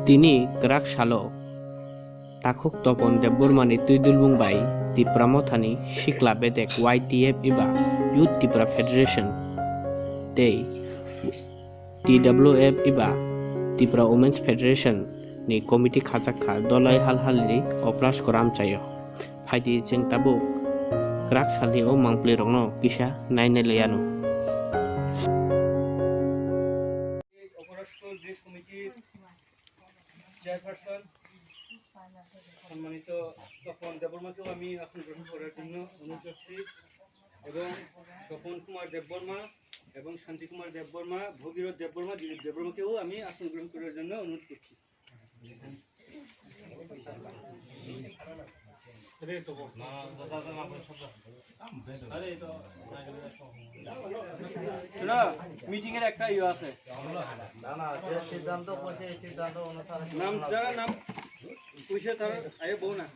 তিনি gerak salo takuk topon debormani tuidul bungbai ti pramothani sikla bedek YTF iba Youth Tripura Federation tei TWF iba Tripura Women's Federation ni komiti khajak kha dolai hal-halli opras koram chayo phaidi jeng tabuk gerak sali o mangpli rongno kisa naine leyano chairperson সম্মানিত তপন দেববর্মাকেও আমি আসন গ্রহণ করার জন্য অনুরোধ করছি এবং স্বপন কুমার দেববর্মা এবং শান্তি কুমার দেববর্মা ভগীরথ দেববর্মা দিলীপ দেববর্মাকেও আমি আসন গ্রহণ করার জন্য অনুরোধ করছি। মিটিং এর একটা ইয়ে আছে নাম যারা নাম পুষে তারা আগে বউ না